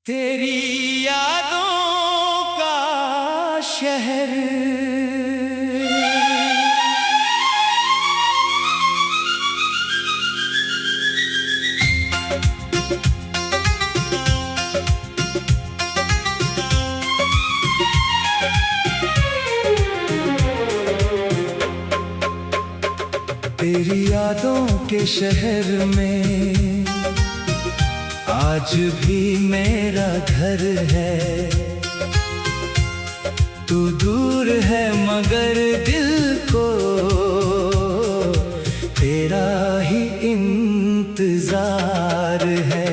तेरी यादों का शहर तेरी यादों के शहर में आज भी मेरा घर है। तू दूर है मगर दिल को तेरा ही इंतजार है।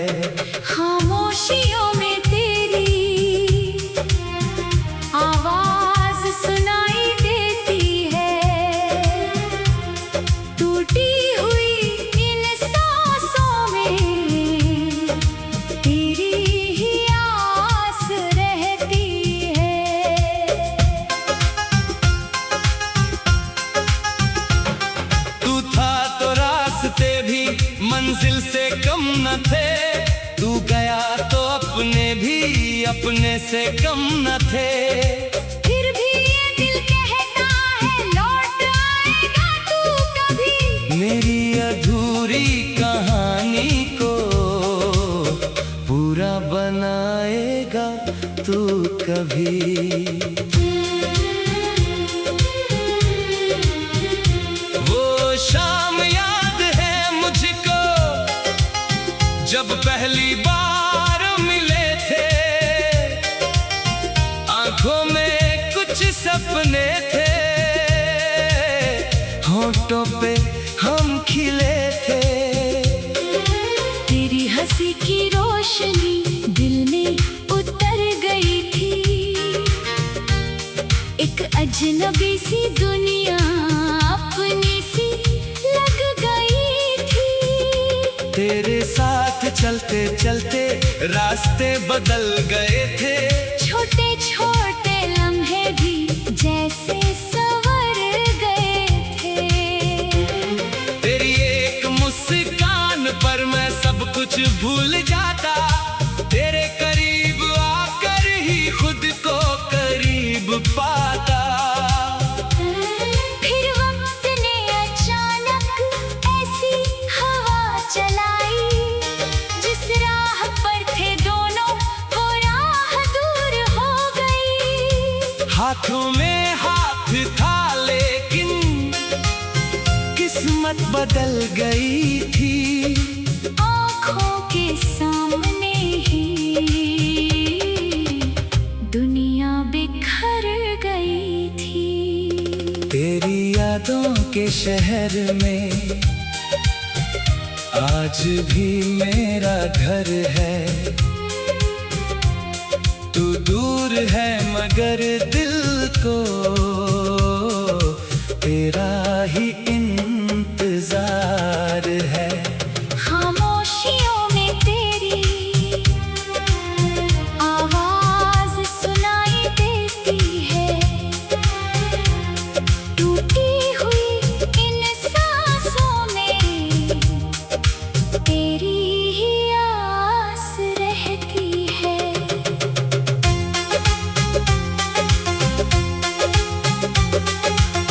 खामोशियों में तेरी आवाज सुनाई देती है। टूटी हुई इन सांसों में तेरी ही आस रहती है। तू था तो रास्ते भी मंजिल से कम न थे। तू गया तो अपने भी अपने से कम न थे। फिर भी ये दिल कहता है लौट आएगा तू कभी। मेरी अधूरी कहानी को पूरा बनाएगा तू कभी। वो शाम याद है मुझको जब पहली बार मिले थे। आंखों में कुछ सपने थे, होठों पे हम खिले थे। तेरी हंसी की रोशनी दिल में उतर गई थी। एक अजनबी सी दुनिया अपनी सी लग गई थी। तेरे साथ चलते चलते रास्ते बदल गए थे। छोटे छोटे लम्हे भी जैसे संवर गए थे। तेरी एक मुस्कान पर मैं सब कुछ भूल जाता। तेरे करीब आकर ही खुद को करीब पाता। फिर वक्त ने अचानक ऐसी हवा चलाई। जिस राह पर थे दोनों वो राह दूर हो गई। हाथों में हाथ था लेकिन किस्मत बदल गई थी। आँखों के सामने ही दुनिया बिखर गई थी। तेरी यादों के शहर में आज भी मेरा घर है। तू दूर है मगर दिल को तेरा ही इंतजार है। खामोशियों में तेरी आवाज सुनाई देती है। टूटी हुई इन सांसों में तेरी ही आस रहती है।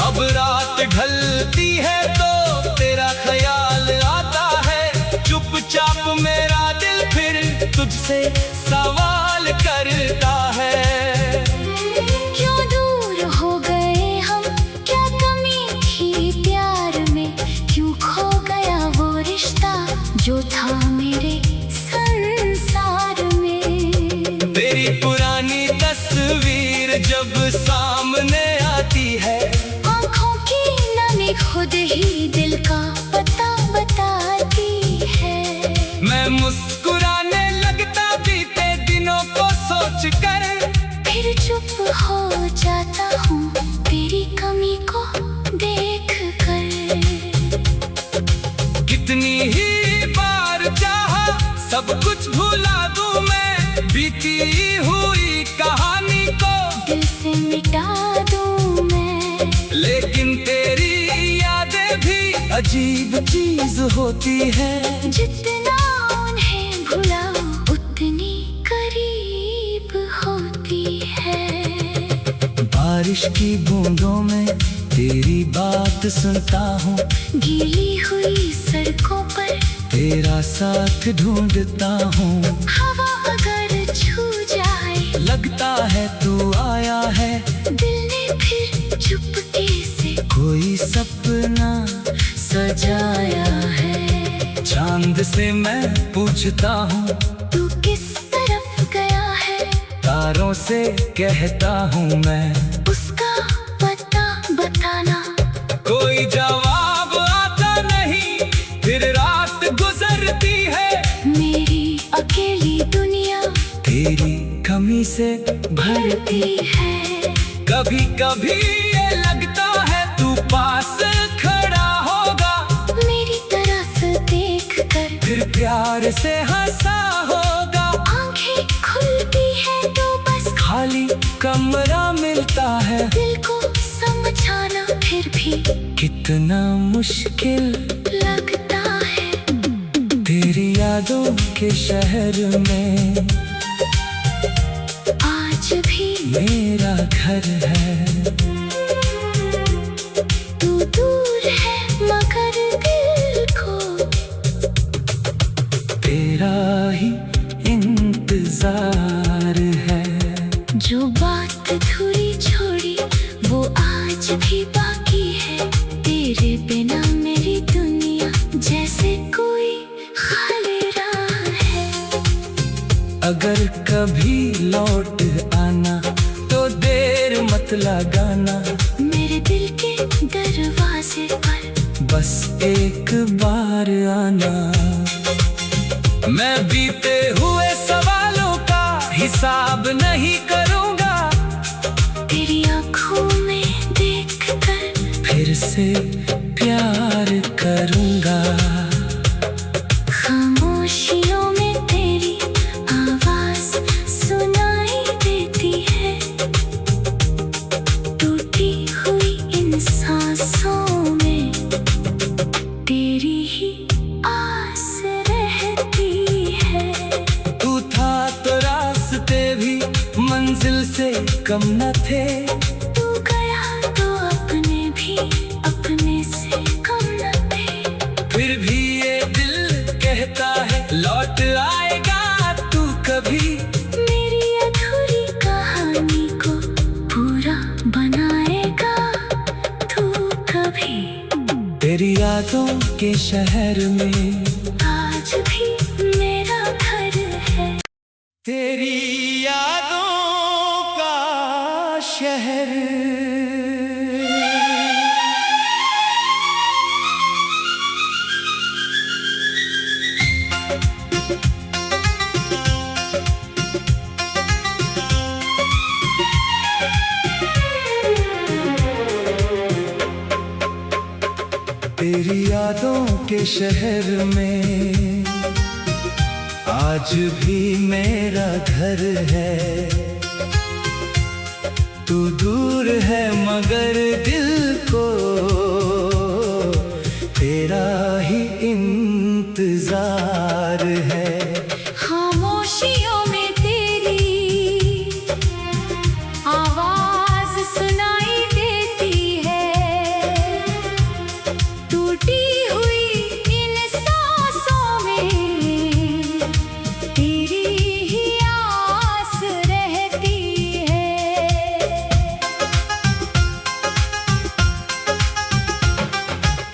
अब रात ढलती है तो तेरा ख्याल आता है। चुपचाप मेरा दिल फिर तुझसे सवाल करता है। क्यों दूर हो गए हम, क्या कमी थी प्यार में। क्यों खो गया वो रिश्ता जो था मेरे संसार में। तेरी पुरानी तस्वीर जब सामने आती है। आँखों की नमी खुद ही दिल का पता बताती है। मैं मुस्कुराने लगता बीते दिनों को सोच कर। फिर चुप हो जाता हूँ तेरी कमी को देख कर। कितनी ही बार चाहा सब कुछ भुला दूं मैं। बीती हुई कहानी को दिल से मिटा दूँ मैं। लेकिन तेरी यादें भी अजीब चीज होती है। जितना उन्हें भुलाओ उतनी करीब बारिश की बूंदों में तेरी बात सुनता हूँ, गीली हुई सड़कों पर तेरा साथ ढूंढता हूँ। हवा अगर छू जाए लगता है तू आया है, दिल ने फिर चुपके से कोई सपना सजाया है। चांद से मैं पूछता हूँ, तू किस तरफ गया है, तारों से कहता हूँ मैं, उसका पता बताना। कोई जवाब आता नहीं, फिर रात गुजरती है, मेरी अकेली दुनिया तेरी कमी से भरती है। कभी कभी ये लगता है तू पास खड़ा होगा, मेरी तरफ देख कर फिर प्यार से हंसा होगा। आंखें खुलती है तो बस खाली कमरा मिलता है, दिल को समझाना फिर भी कितना मुश्किल लगता है। तेरी यादों के शहर में आज भी मेरा घर है। तू दूर है मगर दिल को तेरा ही इंतजार है। जो बात अधूरी छोड़ी वो आज भी बाकी है। तेरे बिना मेरी दुनिया जैसे कोई खाली राह है। अगर कभी लौट आना तो देर मत लगाना, मेरे दिल के दरवाजे पर बस एक बार आना। मैं बीते हुए सवालों का हिसाब नहीं करूंगा, तेरी आंखों में देखकर फिर से प्यार करूंगा। खामोशियों में तेरी आवाज सुनाई देती है। टूटी हुई इन सांसों में तेरी ही आस रहती है। तू था तो रास्ते भी मंजिल से कम न थे, तू गया तो अपने भी अपने से कम न थे। फिर भी ये दिल कहता है लौट आएगा तू कभी। मेरी अधूरी कहानी को पूरा बनाएगा तू कभी। तेरी यादों के शहर में आज भी मेरा घर है। तेरी यादों का शहर। तेरी यादों के शहर में आज भी मेरा घर है। तू दूर है मगर दिल को तेरा ही इंतजार है। खामोशियों में तेरी आवाज सुनाई देती है। टूटी हुई इन सांसों में तेरी ही आस रहती है।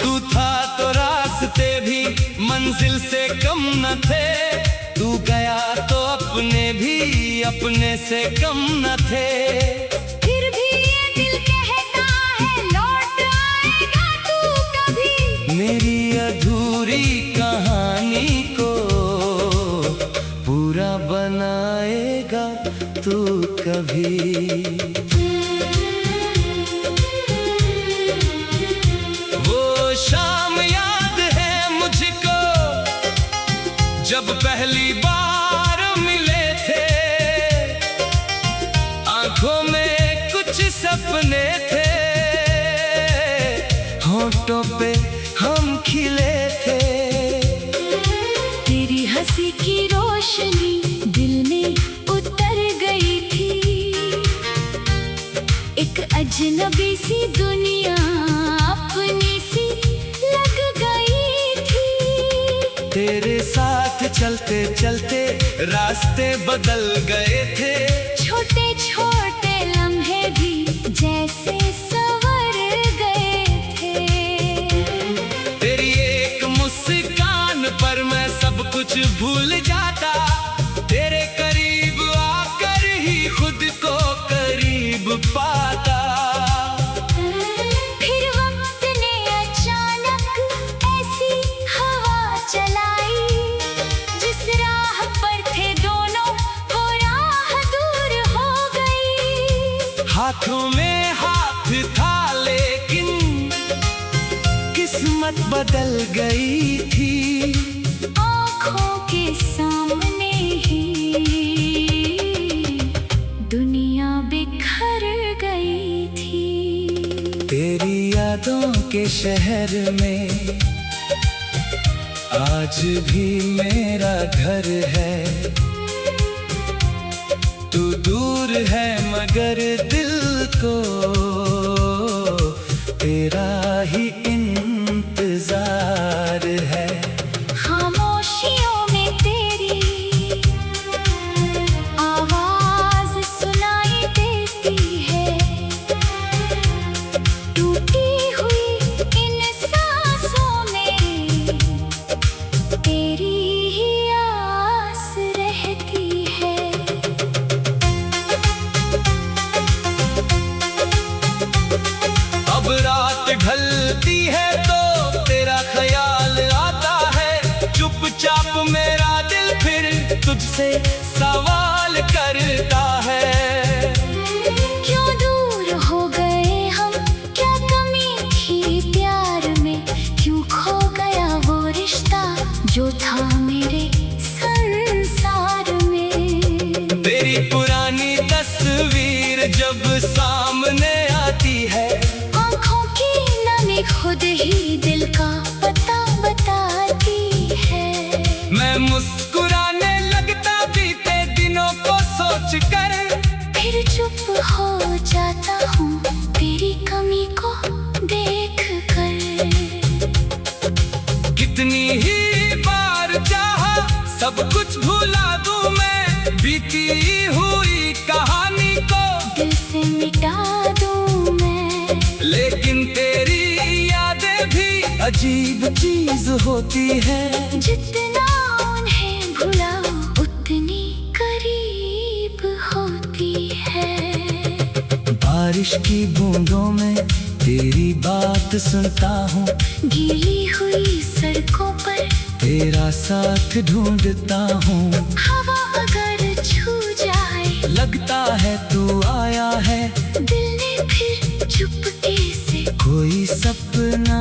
तू था तो रास्ते भी मंजिल से कम न थे, तू गया तो अपने भी अपने से कम न थे। फिर भी ये दिल कहता है लौट आएगा तू कभी। मेरी अधूरी कहानी को पूरा बनाएगा तू कभी। वो शाम याद है मुझको जब पहली बार मिले थे, आंखों में कुछ सपने थे, होठों पे हम खिले थे। तेरी हंसी की रोशनी दिल में उतर गई थी। एक सी दुनिया अपनी सी लग गई थी। तेरे साथ चलते चलते रास्ते बदल गए थे। छोटे छोटे लम्हे भी जैसे संवर गए थे। तेरी एक मुस्कान पर मैं सब कुछ भूल जाता। तेरे करीब आकर ही खुद को करीब पाता। फिर वक्त ने अचानक ऐसी हवा चलाई, जिस राह पर थे दोनों वो राह दूर हो गई। हाथों में हाथ था लेकिन किस्मत बदल गई थी। आँखों के सामने ही दुनिया बिखर गई थी। तेरी यादों के शहर में आज भी मेरा घर है। तू दूर है मगर दिल को तेरा ही इंतजार है। खामोशियों में तेरी आवाज सुनाई देती है। टूटी हुई इन सांसों में तेरी ही आस रहती है। अब रात ढलती है तो तेरा ख्याल आता है। चुपचाप मेरा दिल फिर तुझसे सवाल करता है। क्यों दूर हो गए हम, क्या कमी थी प्यार में? क्यों खो गया वो रिश्ता जो था मेरे संसार में? तेरी पुरानी तस्वीर जब सामने आती है, आँखों की नमी खुद ही दिल का पता बताती है। मैं मुस्कुराने लगता बीते दिनों को सोच कर। फिर चुप हो जाता हूँ तेरी कमी को देख कर। कितनी ही बार चाहा सब कुछ भुला दूं मैं। बीती हुई कहानी को दिल से मिटा दूं मैं। लेकिन तेरी यादें भी अजीब चीज होती है। जितना उन्हें भुलाओ उतनी करीब होती है। बारिश की बूंदों में तेरी बात सुनता हूँ। गीली हुई सड़कों पर तेरा साथ ढूंढता हूँ। हवा अगर छू जाए लगता है तू आया है। दिल ने फिर चुपके से कोई सपना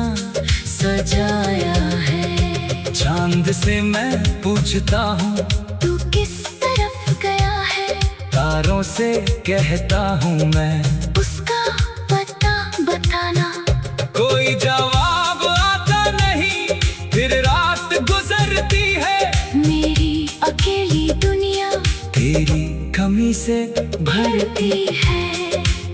सजाया है। चांद से मैं पूछता हूँ तू किस तरफ गया है? तारों से कहता हूँ मैं उसका पता बताना। कोई जवाब आता नहीं। फिर रात गुजरती है। मेरी अकेली दुनिया तेरी कमी से भरती है।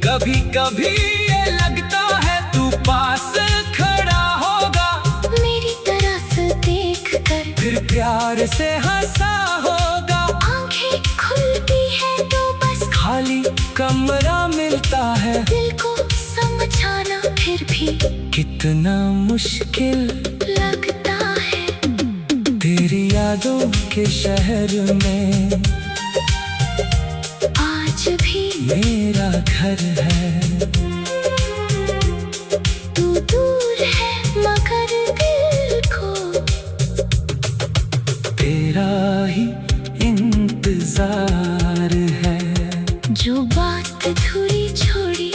कभी कभी ये लगता है तू पास खड़ा होगा। मेरी तरफ देख कर फिर प्यार से हंसा होगा। आंखें खुलती है तो बस खाली कमरा मिलता है। दिल को समझाना फिर भी कितना मुश्किल लगता है। तेरी यादों के शहर में आज भी मेरा घर है। तू दूर है मगर दिल को तेरा ही इंतजार है। जो बात अधूरी छोड़ी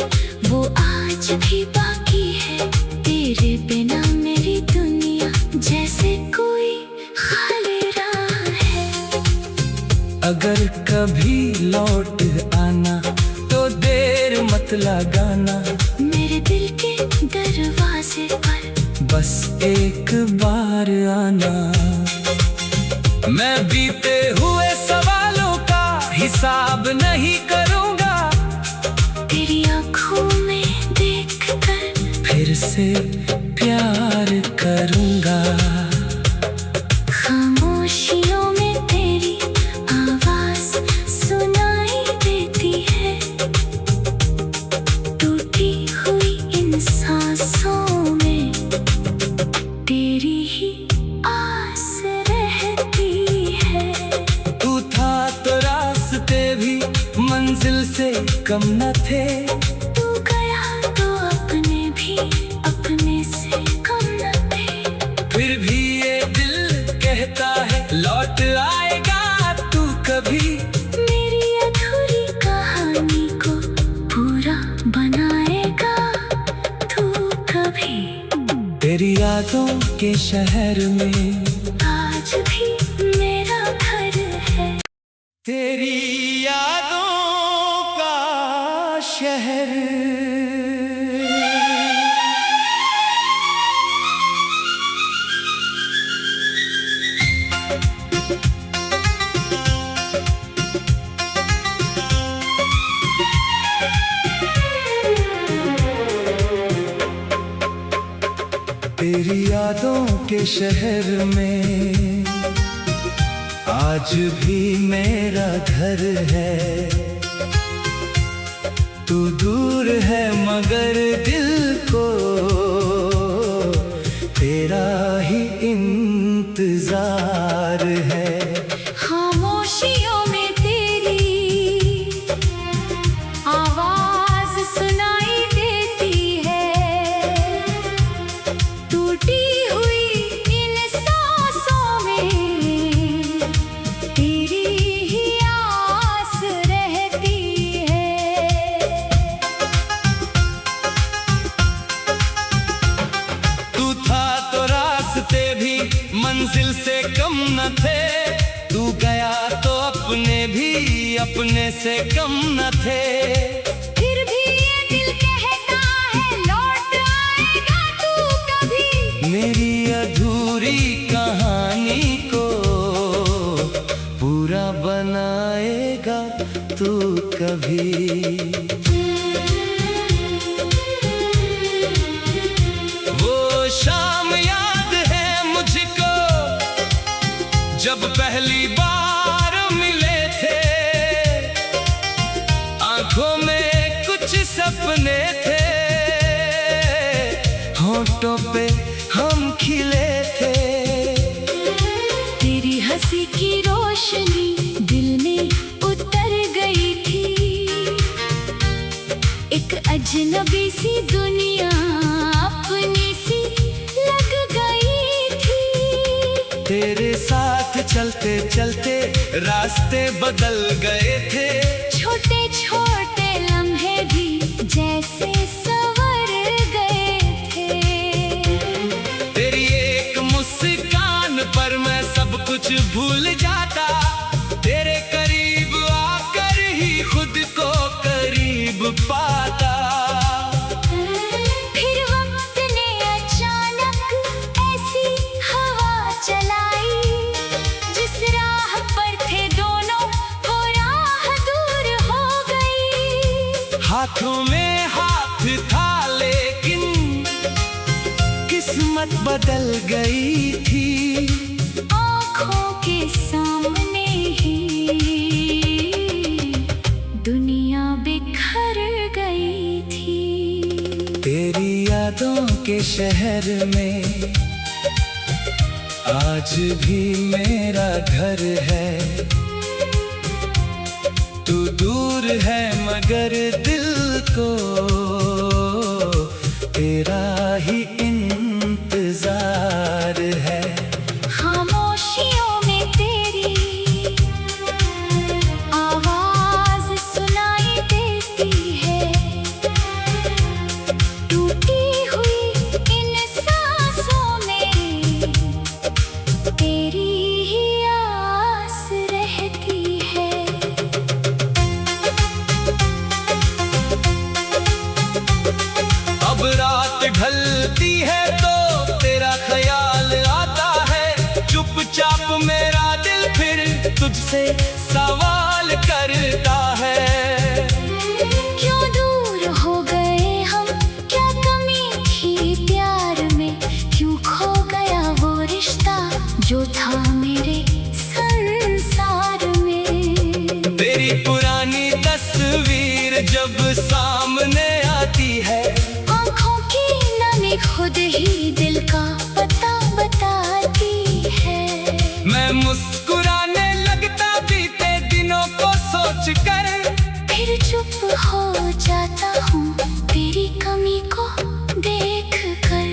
वो आज भी बाकी है। तेरे बिना मेरी दुनिया जैसे कोई खाली राह है। अगर कभी लौट आना तो देर मत लगाना। मेरे दिल के दरवाजे पर बस एक बार आना। मैं बीते हुए सवालों का हिसाब नहीं करूँगा। तेरी आँखों में देख तुझसे प्यार करूंगा। खामोशियों में तेरी आवाज सुनाई देती है, टूटी हुई इन सांसों में तेरी ही आस रहती है। तू था तो रास्ते भी मंजिल से कम न थे, तू गया तो अपने भी अपने से कम न थे। फिर भी ये दिल कहता है लौट आएगा तू कभी। मेरी अधूरी कहानी को पूरा बनाएगा तू कभी। तेरी यादों के शहर में आज भी मेरा घर है। तेरी यादों का शहर। तेरी यादों के शहर में आज भी मेरा घर है। तू दूर है मगर दिल को तेरा ही इंतजार है। खामोशियों में तेरी आवाज सुनाई देती है, टूटी हुई इन सांसों में तेरी ही आस रहती है। तू था तो रास्ते भी मंजिल से कम न थे, तू गया तो अपने भी अपने से कम न थे। फिर भी ये दिल कहता है लौट आएगा तू कभी। मेरी अधूरी कहानी को पूरा बनाएगा तू कभी। वो शाम याद है मुझको जब पहली बार मिले थे, आंखों में कुछ सपने थे, होठों पे हम खिले थे। तेरी हंसी की रोशनी दिल में उतर गई थी, एक अजनबी सी दुनिया अपनी सी लग गई थी। तेरे साथ चलते चलते रास्ते बदल गए थे, छोटे छोटे लम्हे भी जैसे संवर गए थे। तेरी एक मुस्कान पर मैं सब कुछ भूल जाता, तेरे करीब आकर ही खुद को करीब पाता। फिर वक्त ने अचानक ऐसी हवा चलाई, जिस राह पर थे दोनों वो राह दूर हो गई। हाथों में हाथ था लेकिन किस्मत बदल गई थी। आँखों के सामने ही दुनिया बिखर गई थी। तेरी यादों के शहर में आज भी मेरा घर है। तू दूर है मगर दिल को तेरा ही इंतजार है। खामोशियों में तेरी आवाज सुनाई देती है, टूटी हुई इन सांसों में तेरी ही आस रहती है। अब रात ढलती है खुद ही दिल का पता बताती है। मैं मुस्कुराने लगता बीते दिनों को सोच कर, फिर चुप हो जाता हूँ तेरी कमी को देख कर।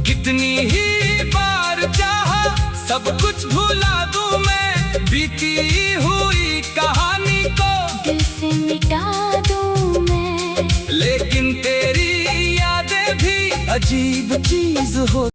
कितनी ही बार चाहा सब कुछ भुला दूं मैं, बीती हुई कहानी को दिल से मिटा दूं मैं। लेकिन तेरी यादें भी अजीब चीज हो